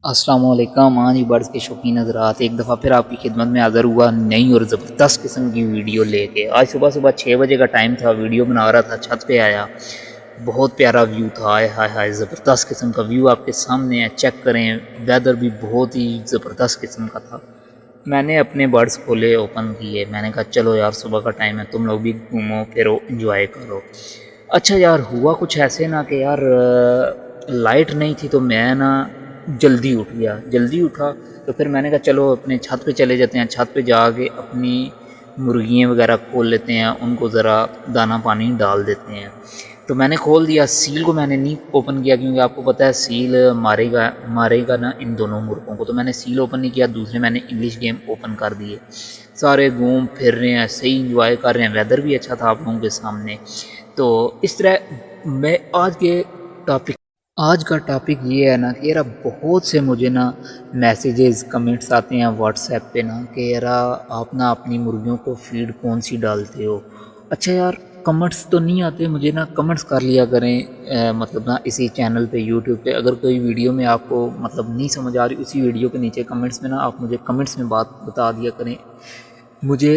السلام علیکم. ہاں جی، برڈز کے شوقین حضرات، ایک دفعہ پھر آپ کی خدمت میں حاضر ہوا نئی اور زبردست قسم کی ویڈیو لے کے. آج صبح 6 بجے کا ٹائم تھا، ویڈیو بنا رہا تھا، چھت پہ آیا، بہت پیارا ویو تھا. ہائے ہائے ہائے، زبردست قسم کا ویو آپ کے سامنے ہے، چیک کریں. ویدر بھی بہت ہی زبردست قسم کا تھا. میں نے اپنے برڈز کھولے، اوپن کیے. میں نے کہا چلو یار، صبح کا ٹائم ہے، تم لوگ بھی گھومو پھرو، انجوائے کرو. اچھا یار، ہوا کچھ ایسے نا کہ یار لائٹ نہیں تھی، تو میں نا جلدی اٹھا. تو پھر میں نے کہا چلو اپنے چھت پہ چلے جاتے ہیں، چھت پہ جا کے اپنی مرغیاں وغیرہ کھول لیتے ہیں، ان کو ذرا دانہ پانی ڈال دیتے ہیں. تو میں نے کھول دیا. سیل کو میں نے نہیں اوپن کیا، کیونکہ آپ کو پتہ ہے سیل مارے گا نا ان دونوں مرغوں کو. تو میں نے سیل اوپن نہیں کیا. دوسرے میں نے انگلش گیم اوپن کر دیے. سارے گھوم پھر رہے ہیں، صحیح انجوائے کر رہے ہیں. ویدر بھی اچھا تھا آپ لوگوں کے سامنے. تو اس طرح میں آج کا ٹاپک یہ ہے نا کہ یار بہت سے مجھے نا میسیجز کمنٹس آتے ہیں واٹس ایپ پہ نا کہ یار آپ نا اپنی مرغیوں کو فیڈ کون سی ڈالتے ہو. اچھا یار، کمنٹس تو نہیں آتے مجھے نا، کمنٹس کر لیا کریں. مطلب نا اسی چینل پہ یوٹیوب پہ اگر کوئی ویڈیو میں آپ کو مطلب نہیں سمجھ آ رہی، اسی ویڈیو کے نیچے کمنٹس میں نا آپ مجھے کمنٹس میں بات بتا دیا کریں. مجھے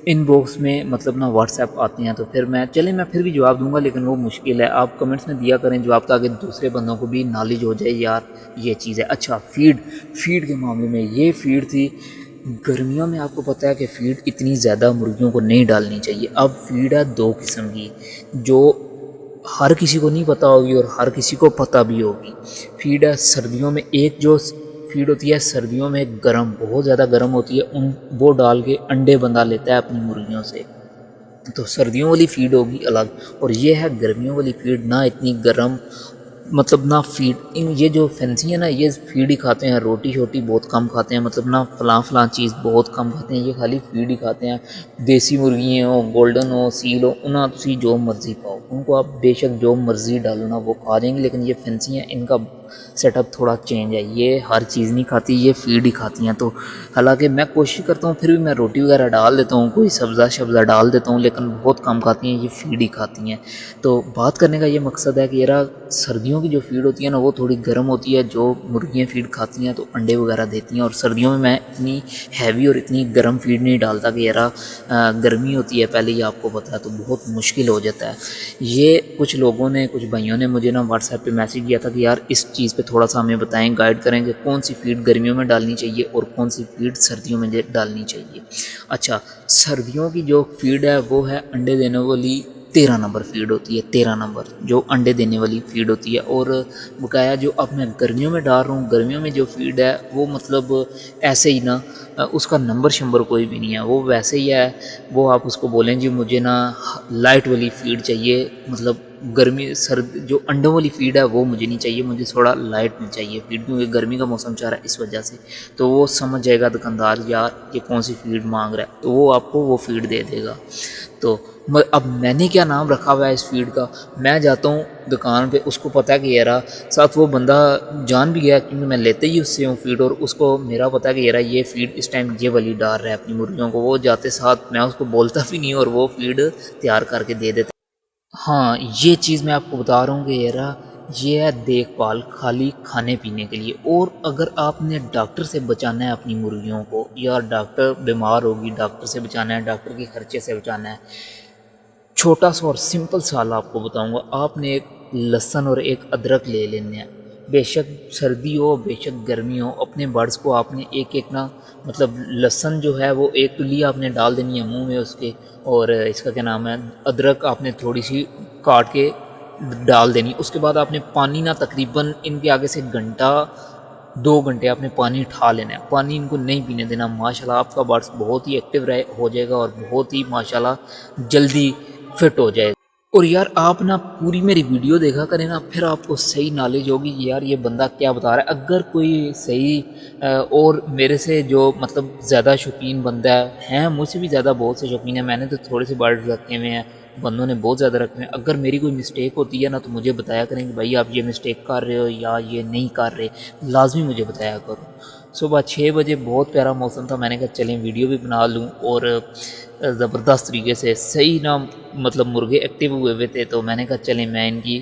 ان باکس میں مطلب نا واٹس ایپ آتے ہیں، تو پھر میں پھر بھی جواب دوں گا، لیکن وہ مشکل ہے. آپ کمنٹس میں دیا کریں جواب، تاکہ دوسرے بندوں کو بھی نالج ہو جائے یار یہ چیز ہے. اچھا، فیڈ کے معاملے میں یہ فیڈ تھی. گرمیوں میں آپ کو پتہ ہے کہ فیڈ اتنی زیادہ مرغیوں کو نہیں ڈالنی چاہیے. اب فیڈ ہے 2 قسم کی، جو ہر کسی کو نہیں پتہ ہوگی اور ہر کسی کو پتہ بھی ہوگی. فیڈ ہے سردیوں میں، ایک جو فیڈ ہوتی ہے سردیوں میں گرم، بہت زیادہ گرم ہوتی ہے، وہ ڈال کے انڈے بندہ لیتا ہے اپنی مرغیوں سے. تو سردیوں والی فیڈ ہوگی الگ، اور یہ ہے گرمیوں والی فیڈ. نہ اتنی گرم، مطلب نہ فیڈ. یہ جو فینسی ہے نا، یہ فیڈ ہی کھاتے ہیں، روٹی شوٹی بہت کم کھاتے ہیں، مطلب نہ فلاں چیز بہت کم کھاتے ہیں. یہ خالی فیڈ ہی کھاتے ہیں. دیسی مرغی ہوں، گولڈن ہو، سیل ہو، انہیں تسی جو مرضی پاؤ، ان کو آپ بے شک جو مرضی ڈالو نا وہ کھا جائیں گے. لیکن یہ فینسی ہیں، ان کا سیٹ اپ تھوڑا چینج ہے. یہ ہر چیز نہیں کھاتی، یہ فیڈ ہی کھاتی ہیں. تو حالانکہ میں کوشش کرتا ہوں، پھر بھی میں روٹی وغیرہ ڈال دیتا ہوں، کوئی سبزہ ڈال دیتا ہوں، لیکن بہت کم کھاتی ہیں، یہ فیڈ ہی کھاتی ہیں. تو بات کرنے کا یہ مقصد ہے کہ یار سردیوں کی جو فیڈ ہوتی ہے نا وہ تھوڑی گرم ہوتی ہے. جو مرغیاں فیڈ کھاتی ہیں تو انڈے وغیرہ دیتی ہیں. اور سردیوں میں اتنی ہیوی اور اتنی گرم فیڈ نہیں ڈالتا کہ یار گرمی ہوتی ہے پہلے ہی آپ کو پتہ ہے، تو بہت مشکل ہو جاتا ہے. یہ کچھ لوگوں نے، کچھ بھائیوں نے مجھے نا واٹس ایپ پہ میسیج کیا تھا کہ یار اس چیز پہ تھوڑا سا ہمیں بتائیں، گائیڈ کریں کہ کون سی فیڈ گرمیوں میں ڈالنی چاہیے اور کون سی فیڈ سردیوں میں ڈالنی چاہیے. اچھا، سردیوں کی جو فیڈ ہے وہ ہے انڈے دینے والی 13 نمبر فیڈ ہوتی ہے. 13 نمبر جو انڈے دینے والی فیڈ ہوتی ہے. اور بقایا جو اب میں گرمیوں میں ڈال رہا ہوں، گرمیوں میں جو فیڈ ہے وہ مطلب ایسے ہی نا، اس کا نمبر کوئی بھی نہیں ہے، وہ ویسے ہی ہے. وہ آپ اس کو بولیں جی مجھے نا لائٹ والی فیڈ چاہیے، مطلب جو انڈوں والی فیڈ ہے وہ مجھے نہیں چاہیے، مجھے تھوڑا لائٹ میں چاہیے فیڈ، کیونکہ گرمی کا موسم چل رہا ہے اس وجہ سے. تو وہ سمجھ جائے گا دکاندار یار یہ کون سی فیڈ مانگ رہا ہے، تو وہ آپ کو وہ فیڈ دے دے گا. تو اب میں نے کیا نام رکھا ہوا ہے اس فیڈ کا، میں جاتا ہوں دکان پہ، اس کو پتہ ہے کہ یار ساتھ وہ بندہ جان بھی گیا، کیونکہ میں لیتے ہی اس سے ہوں فیڈ، اور اس کو میرا پتہ ہے کہ یار یہ فیڈ اس ٹائم یہ والی ڈال رہا ہے اپنی مرغیوں کو. وہ جاتے ساتھ میں اس کو بولتا بھی نہیں اور وہ فیڈ تیار کر کے دے دیتا. ہاں، یہ چیز میں آپ کو بتا رہا ہوں کہ یار یہ ہے دیکھ بھال خالی کھانے پینے کے لیے. اور اگر آپ نے ڈاکٹر سے بچانا ہے اپنی مرغیوں کو، یا ڈاکٹر بیمار ہوگی ڈاکٹر سے بچانا ہے، ڈاکٹر کے خرچے سے بچانا ہے، چھوٹا سا اور سمپل سال آپ کو بتاؤں گا. آپ نے ایک لہسن اور ایک ادرک لے لینے ہیں. بے شک سردی ہو بے شک گرمی ہو، اپنے برڈز کو آپ نے ایک نا، مطلب لہسن جو ہے وہ ایک کلی آپ نے ڈال دینی ہے منہ میں اس کے، اور اس کا کیا نام ہے ادرک آپ نے تھوڑی سی کاٹ کے ڈال دینی. اس کے بعد آپ نے پانی نہ تقریباً ان کے آگے سے گھنٹہ 2 گھنٹے آپ نے پانی اٹھا لینا ہے. پانی ان کو نہیں پینے دینا. ماشاءاللہ آپ کا برڈز بہت ہی ایکٹیو ہو جائے گا اور بہت ہی ماشاءاللہ جلدی فٹ ہو جائے گا. اور یار آپ نا پوری میری ویڈیو دیکھا کریں نا، پھر آپ کو صحیح نالج ہوگی کہ یار یہ بندہ کیا بتا رہا ہے. اگر کوئی صحیح اور میرے سے جو مطلب زیادہ شوقین بندہ ہے، مجھ سے بھی زیادہ بہت سے شوقین ہیں، میں نے تو تھوڑے سے برڈز رکھے ہوئے ہیں، بندوں نے بہت زیادہ رکھے ہیں. اگر میری کوئی مسٹیک ہوتی ہے نا تو مجھے بتایا کریں کہ بھائی آپ یہ مسٹیک کر رہے ہو یا یہ نہیں کر رہے، لازمی مجھے بتایا کرو. صبح 6 بجے بہت پیارا موسم تھا. میں نے کہا چلیں ویڈیو بھی بنا لوں، اور زبردست طریقے سے صحیح نا، مطلب مرغے ایکٹیو ہوئے تھے. تو میں نے کہا چلیں میں ان کی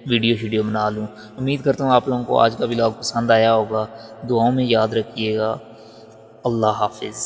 ویڈیو شیڈیو بنا لوں۔ امید کرتا ہوں آپ لوگوں کو آج کا ولاگ پسند آیا ہوگا، دعاؤں میں یاد رکھیے گا۔ اللہ حافظ۔